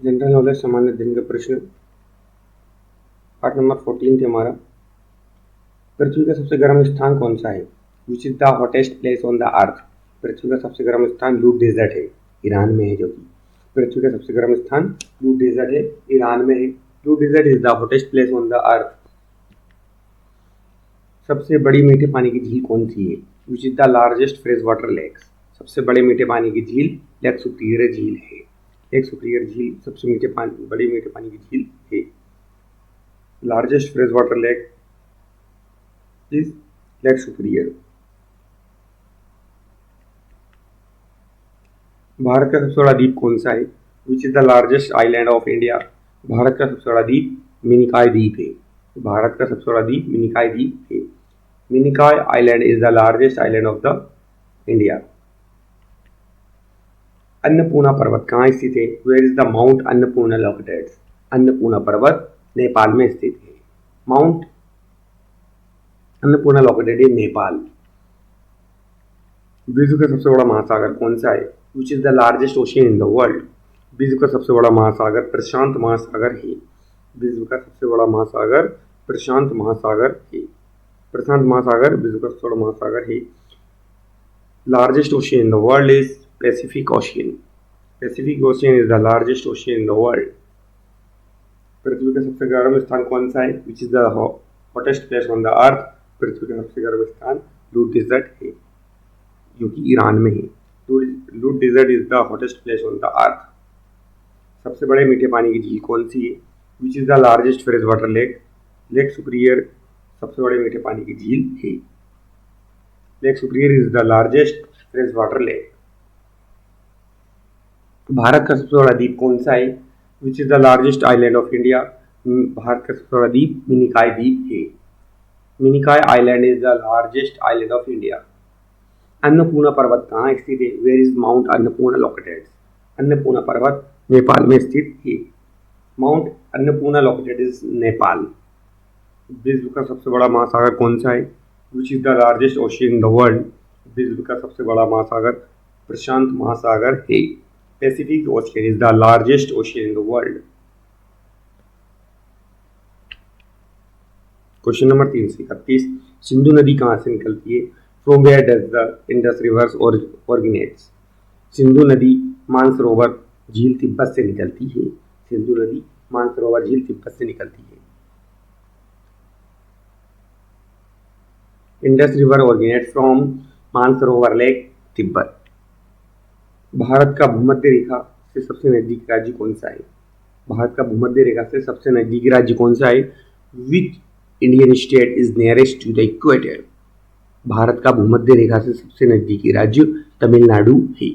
General knowledge सामान्य दिन का प्रश्न। पार्ट नंबर 14 थे हमारा। पृथ्वी का सबसे गर्म स्थान कौन सा है? Which is the hottest place on the earth? पृथ्वी का सबसे गर्म स्थान लूट डेजर्ट है, ईरान में है। जो कि पृथ्वी का सबसे गर्म स्थान लूट डेजर्ट है, ईरान में है। Lut desert is the hottest place on the earth. सबसे बड़ी मीठे पानी की झील कौन सी है? Which is the largest fresh water lakes? सबसे बड़े मीठे पानी की झील लेक सुपीरियर झील है। लेक सुपीरियर झील सबसे बड़ी मीठे पानी की झील है। Largest fresh water lake is lake superior. Bharat का सबसे बड़ा द्वीप कौन सा है? Which is the largest island of India? Bharat का सबसे बड़ा द्वीप मिनिकॉय द्वीप है। भारत का सबसे बड़ा द्वीप मिनिकॉय द्वीप है। Minicoy island is the largest island of the India. Annapurna पर्वत कहाँ स्थित है? Where is the mount Annapurna located? Annapurna पर्वत नेपाल में स्थित है। Mount Annapurna located in Nepal. विश्व का सबसे बड़ा महासागर कौन सा है? Which is the largest ocean in the world? विश्व का सबसे बड़ा महासागर प्रशांत महासागर है। विश्व का सबसे बड़ा महासागर प्रशांत महासागर है। प्रशांत महासागर विश्व का सबसे बड़ा महासागर है। Largest ocean in the world is Pacific ocean. Pacific ocean is the largest ocean in the world. पृथ्वी का सबसे गर्म स्थान कौन सा है? Which is the hottest place on the earth? पृथ्वी का सबसे गर्म स्थान लूट डेजर्ट है, जो कि ईरान में है। Lut desert is the hottest place on the earth. सबसे बड़े मीठे पानी की झील कौन सी है? Which is the largest fresh water lake? Lake Superior सबसे बड़े मीठे पानी की झील है। Lake Superior is the largest fresh water lake. Bharat का सबसे बड़ा द्वीप कौन सा है? Which is the largest island of India? Bharat का सबसे बड़ा द्वीप मिनिकॉय द्वीप है। Minicoy island is the largest island of India. Annapurna पर्वत कहाँ स्थित है? Where is mount Annapurna located? Annapurna पर्वत नेपाल में स्थित है। Mount Annapurna located is Nepal. विश्व का सबसे बड़ा महासागर कौन सा है? Which is the largest ocean in the world? विश्व का सबसे बड़ा महासागर प्रशांत महासागर है। Pacific ocean is the largest ocean in the world. Question number 331। Sindhu नदी कहाँ से निकलती है? From where does the Indus rivers originates? Sindhu नदी मानसरोवर झील तिब्बत से निकलती है। सिंधु नदी मानसरोवर झील तिब्बत से निकलती है। Indus river originates from Mansarovar lake Tibet. Bharat का भूमध्य रेखा से सबसे नजदीकी राज्य कौन सा है? भारत का भूमध्य रेखा से सबसे नजदीकी राज्य कौन सा है? Which Indian state is nearest to the equator? Bharat का भूमध्य रेखा से सबसे नजदीकी राज्य तमिलनाडु है।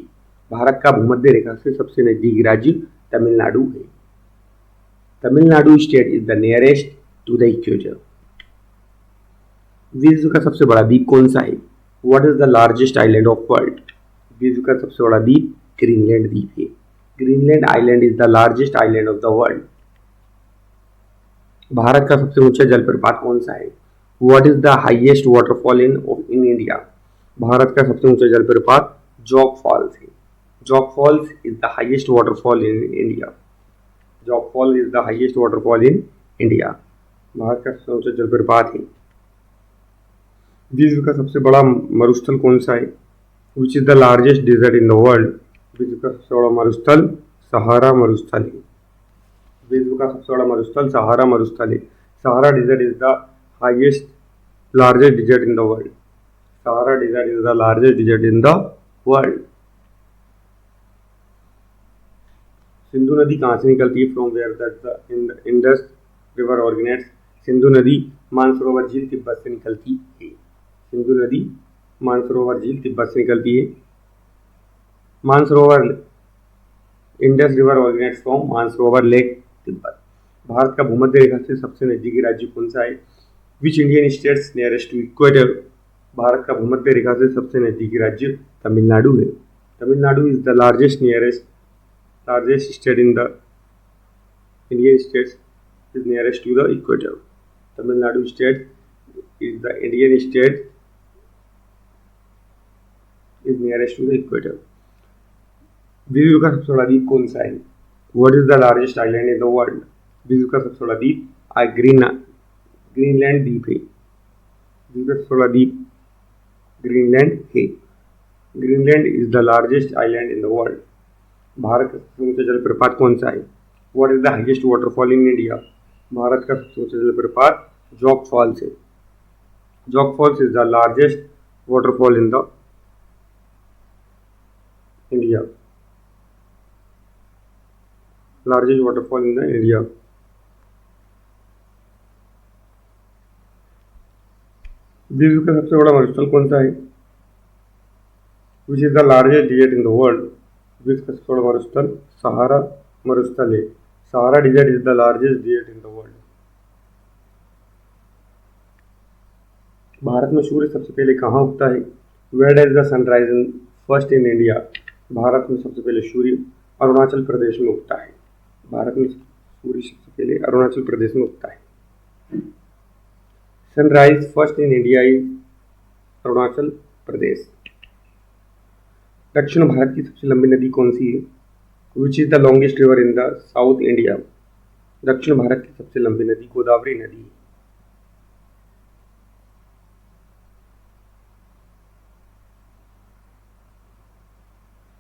भारत का भूमध्य रेखा से सबसे नजदीकी राज्य तमिलनाडु है। Tamil Nadu state is the nearest to the equator. विश्व का सबसे बड़ा द्वीप कौन सा है? What is the largest island of world? विश्व का सबसे बड़ा द्वीप ग्रीनलैंड द्वीप है। Greenland island is the largest island of the world. Bharat का सबसे ऊंचा जलप्रपात कौन सा है? What is the highest waterfall in India? Bharat का सबसे ऊंचा जलप्रपात जोग फॉल्स है। Jog falls is the highest waterfall in India. Jog fall is the highest waterfall in India. Bharat का सबसे ऊंचा जलप्रपात है। विश्व का सबसे बड़ा मरुस्थल कौन सा है? Which is the largest desert in the world? विश्व का सबसे बड़ा मरुस्थल सहारा मरुस्थल है। विश्व का सबसे बड़ा मरुस्थल सहारा मरुस्थल है। Sahara desert is the highest largest desert in the world. Sahara desert is the largest desert in the world. Sindhu नदी कहाँ से निकलती है? From where the Indus river originates? Sindhu नदी मानसरोवर झील तिब्बत से निकलती है। सिंधु नदी मानसरोवर झील तिब्बत से निकलती है। Mansarovar Indus river originates from Mansarovar lake Tibet. Bharat का भूमध्य रेखा से सबसे नजदीकी राज्य कौन सा है? Which Indian states nearest to equator? Bharat का भूमध्य रेखा से सबसे नजदीकी राज्य तमिलनाडु है। Tamil Nadu is the largest state in the Indian states is nearest to the equator. Tamil Nadu state is the Indian state is nearest to the equator. विश्व का सबसे बड़ा द्वीप कौन सा है? What is the largest island in the world? विश्व का सबसे बड़ा द्वीप ग्रीनलैंड द्वीप है। विश्व का सबसे बड़ा द्वीप ग्रीनलैंड है। Greenland is the largest island in the world. Bharat का सबसे ऊंचा जलप्रपात कौन सा है? What is the highest waterfall in India? Bharat का सबसे ऊंचा जलप्रपात जोग फॉल्स है। Jog falls is the largest waterfall in the India. Largest waterfall in the India. विश्व का सबसे बड़ा मरुस्थल कौन सा है? Which is the largest desert in the world? विश्व का सबसे बड़ा मरुस्थल सहारा मरुस्थल है। सहारा desert is the largest desert in the world. Bharat में सूर्य सबसे पहले कहाँ उगता है? Where does the sun rise first in India? Bharat में सबसे पहले सूर्य अरुणाचल प्रदेश में उगता है। भारत में सूर्य सबसे पहले अरुणाचल प्रदेश में उगता है। Sunrise first in India is Arunachal Pradesh. दक्षिण भारत की सबसे लंबी नदी कौन सी है? Which is the longest river in the south India? दक्षिण भारत की सबसे लंबी नदी गोदावरी नदी है।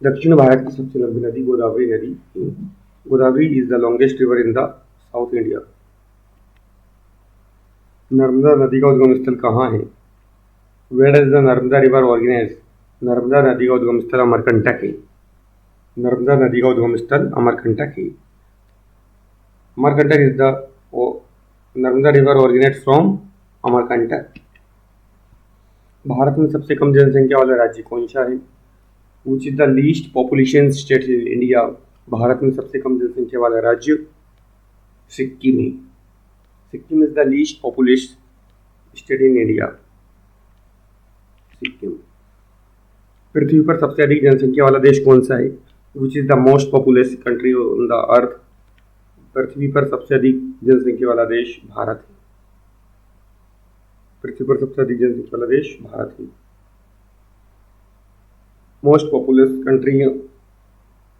दक्षिण भारत की सबसे लंबी नदी गोदावरी नदी। Godavari is the longest river in the south India. Narmada नदी का उद्गम स्थल कहाँ है? Where does the Narmada river organize? Narmada नदी का उद्गम स्थल अमरकंटक है। नर्मदा नदी का उद्गम स्थल अमरकंटक है। Amarkantak is the Narmada river organize from Amarkantak. Bharat में सबसे कम जनसंख्या वाला राज्य कौन सा है? Which is the least population state in India? Bharat में सबसे कम जनसंख्या वाला राज्य सिक्किम है। Sikkim is the least population state in India. Sikkim. पृथ्वी पर सबसे अधिक जनसंख्या वाला देश कौन सा है? Which is the most populous country on the earth? पृथ्वी पर सबसे अधिक जनसंख्या वाला देश भारत है। पृथ्वी पर सबसे अधिक जनसंख्या वाला देश भारत है। Most populous country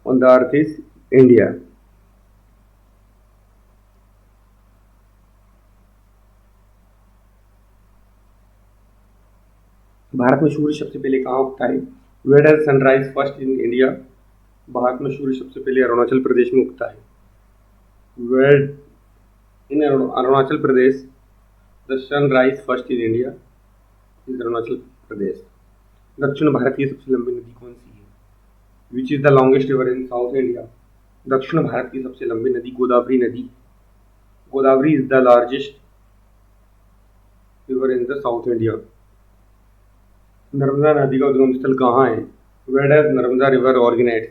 on the earth is India. Bharat में सूर्य सबसे पहले कहाँ उगता है? Where does sunrise first in India? Bharat में सूर्य सबसे पहले अरुणाचल प्रदेश में उगता है। Where in Arunachal Pradesh the sunrise first in India is Arunachal Pradesh. दक्षिण भारत की सबसे लंबी नदी कौन सी है? Which is the longest river in south India? दक्षिण भारत की सबसे लंबी नदी गोदावरी नदी। Godavari is the largest river in the south India. Narmada नदी का उद्गम स्थल कहाँ है? Where does Narmada river organize?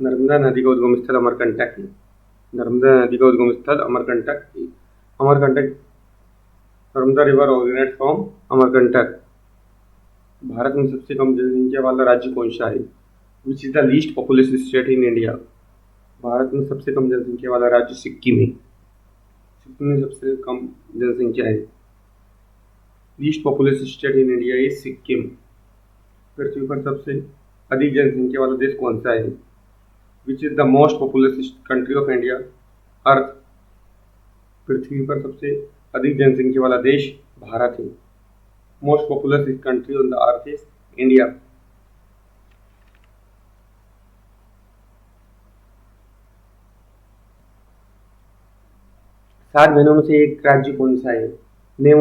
Narmada नदी का उद्गम स्थल अमरकंटक है। नर्मदा नदी का उद्गम स्थल अमरकंटक है। Amarkantak Narmada river organize from Amarkantak. Bharat में सबसे कम जनसंख्या वाला राज्य कौन सा है? Which is the least population state in India? Bharat में सबसे कम जनसंख्या वाला राज्य सिक्किम है। सिक्किम में सबसे कम जनसंख्या है। Least population state in India is Sikkim. पृथ्वी पर सबसे अधिक जनसंख्या वाला देश कौन सा है? Which is the most populous country of India? Earth. पृथ्वी पर सबसे अधिक जनसंख्या वाला देश भारत है। Most populous country on the earth is India. सात बहनों में से एक राज्य कौन सा है? Name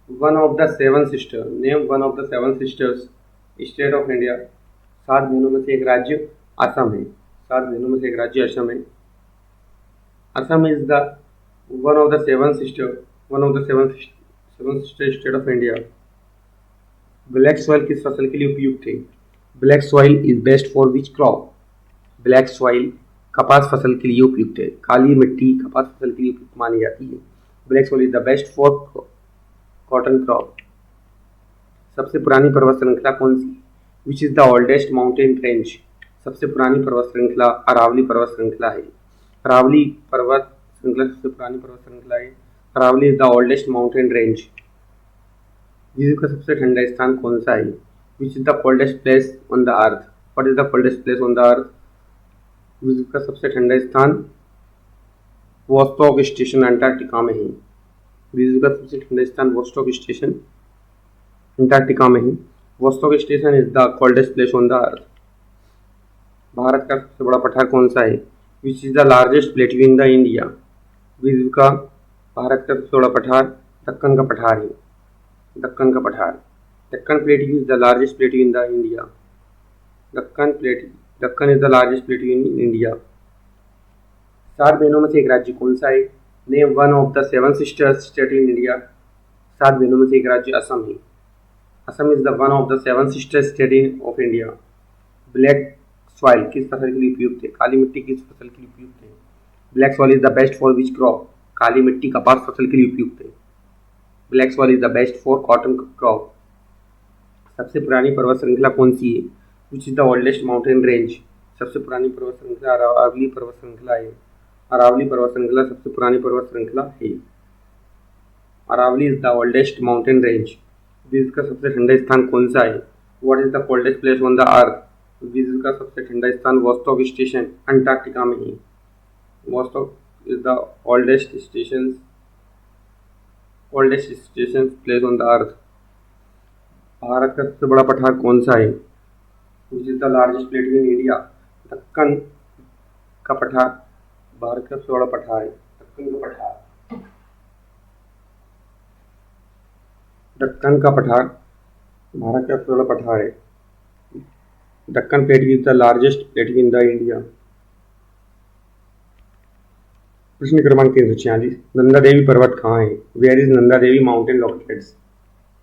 one of the seven sister. Name one of the seven sisters state of India. सात बहनों में से एक राज्य असम है। सात बहनों में से एक राज्य असम है। Assam is the one of the seven sister state of India. Black soil किस फसल के लिए उपयुक्त है? Black soil is best for which crop? Black soil कपास फसल के लिए उपयुक्त है। काली मिट्टी कपास फसल के लिए उपयुक्त मानी जाती है। Black soil is the best for cotton crop. सबसे पुरानी पर्वत श्रृंखला कौन सी? Which is the oldest mountain range? सबसे पुरानी पर्वत श्रृंखला अरावली पर्वत श्रृंखला है। अरावली पर्वत श्रृंखला सबसे पुरानी पर्वत श्रृंखला है। Aravalli is the oldest mountain range. विश्व का सबसे ठंडा स्थान कौन सा है? Which is the coldest place on the earth? What is the coldest place on the earth? विश्व का सबसे ठंडा स्थान वोस्टॉक स्टेशन अंटार्कटिका में है। विश्व का सबसे ठंडा स्थान वोस्टॉक स्टेशन अंटार्कटिका में है। Vostok station is the coldest place on the अर्थ। भारत का सबसे बड़ा पठार कौन सा है? Which is the largest plateau in the India. विश्व का भारत का सबसे बड़ा पठार दक्कन का पठार है। दक्कन का पठार, Deccan plateau is the largest plateau in the India. Deccan is the largest plateau in India. 7 बहनों में से एक राज्य कौन सा है? Name one of the 7 sisters state in India. 7 बहनों में से एक राज्य असम है। Assam is the one of the 7 sister state in of India. Black soil किस फसल के लिए उपयुक्त है? काली मिट्टी किस फसल के लिए उपयुक्त है? Black soil is the best for which crop. काली मिट्टी कपास फसल के लिए उपयुक्त है। Black soil is the best for cotton crop. सबसे पुरानी पर्वत श्रृंखला कौन सी है? Which is the oldest mountain range. सबसे पुरानी पर्वत श्रृंखला अरावली पर्वत श्रृंखला है। अरावली पर्वत श्रृंखला सबसे पुरानी पर्वत श्रृंखला है। Aravalli is the oldest mountain range. विश्व का सबसे ठंडा स्थान कौन सा है? What is the coldest place on the earth. विश्व का सबसे ठंडा स्थान वोस्टॉक स्टेशन अंटार्कटिका में है। Vostok is the oldest station place on the अर्थ। भारत का सबसे बड़ा पठार कौन सा है? Which is the largest plateau in India. Deccan का पठार भारत का सबसे बड़ा पठार है। दक्कन का पठार, दक्कन का पठार भारत का सबसे बड़ा पठार है। Deccan plateau is the largest plateau in the India. प्रश्न क्रमांक 346, नंदा देवी पर्वत कहाँ है? Where is Nanda Devi mountain located.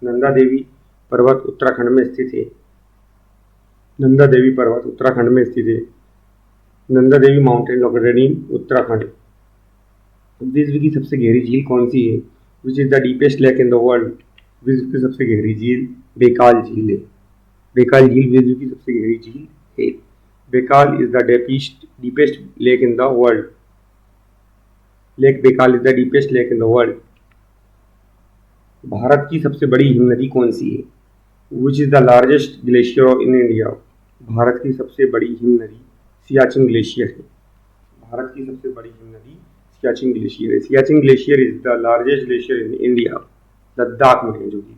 Nanda Devi पर्वत उत्तराखंड में स्थित है। नंदा देवी पर्वत उत्तराखंड में स्थित है। Nanda Devi mountain located in Uttarakhand. विश्व की सबसे गहरी झील कौन सी है? Which is the deepest lake in the world. विश्व की सबसे गहरी झील बेकाल झील है। बेकाल झील विश्व की सबसे गहरी झील है। Baikal is the deepest lake in the world. Lake Baikal is the deepest lake in the world. Bharat की सबसे बड़ी हिमनदी कौन सी है? Which is the largest glacier in India. Bharat की सबसे बड़ी हिमनदी सियाचिन ग्लेशियर है। भारत की सबसे बड़ी हिमनदी सियाचिन ग्लेशियर है। Siachen glacier is the largest glacier in India. Ladakh में है जो कि।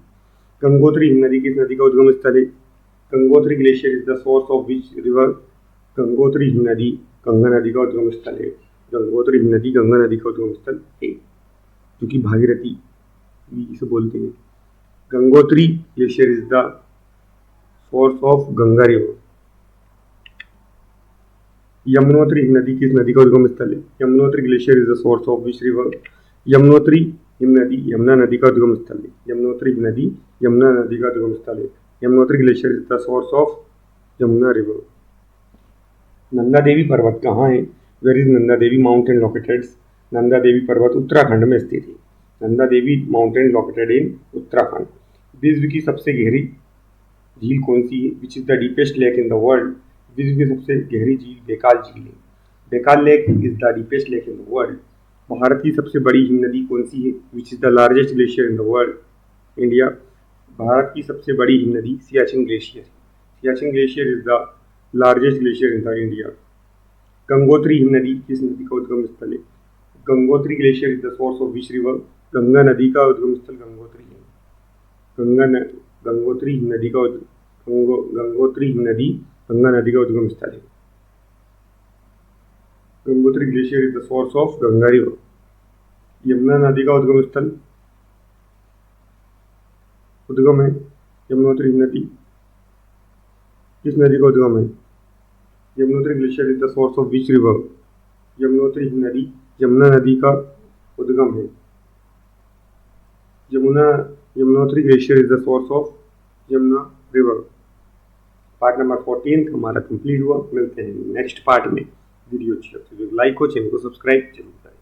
गंगोत्री हिमनदी किस नदी का उद्गम स्थल है? Gangotri glacier is the source of which river. Gangotri हिमनदी गंगा नदी का उद्गम स्थल है। गंगोत्री हिमनदी गंगा नदी का उद्गम स्थल है, जो कि भागीरथी इसे बोलते हैं। Gangotri glacier is the source of Ganga river. Yamunotri हिमनदी किस नदी का उद्गम स्थल है? Yamunotri glacier is the source of which river. Yamunotri हिमनदी यमुना नदी का उद्गम स्थल है। यमुनोत्री हिमनदी यमुना नदी का उद्गम स्थल है। Yamunotri glacier is the source of Yamuna river. Nanda Devi पर्वत कहाँ है? Where is Nanda Devi mountain located. Nanda Devi पर्वत उत्तराखंड में स्थित है। Nanda Devi mountain located in Uttarakhand. विश्व की सबसे गहरी झील कौन सी है? Which is the deepest lake in the world. विश्व की सबसे गहरी झील बेकाल झील है। Baikal lake is the deepest lake in the world. Bharat की सबसे बड़ी हिमनदी कौन सी है? Which is the largest glacier in the world. India. Bharat की सबसे बड़ी हिमनदी Siachen glacier. Siachen glacier is the largest glacier in the India. Gangotri हिमनदी किस नदी का उद्गम स्थल है? Gangotri glacier is the source of which river. Ganga नदी का उद्गम स्थल गंगोत्री है। गंगोत्री हिमनदी गंगा नदी का उद्गम स्थल है। Gangotri glacier is the source of Ganga river. Yamuna नदी का उद्गम स्थल उद्गम है। यमुनोत्री हिमनदी किस नदी का उद्गम है? Yamunotri glacier is the source of which river. Yamunotri हिमनदी यमुना नदी का उद्गम है। Yamunotri glacier is the source of Yamuna river. Part number 14 हमारा कंप्लीट हुआ। मिलते हैं नेक्स्ट पार्ट में। वीडियो अच्छी लगती है लाइक हो, चैनल को सब्सक्राइब जरूर करें।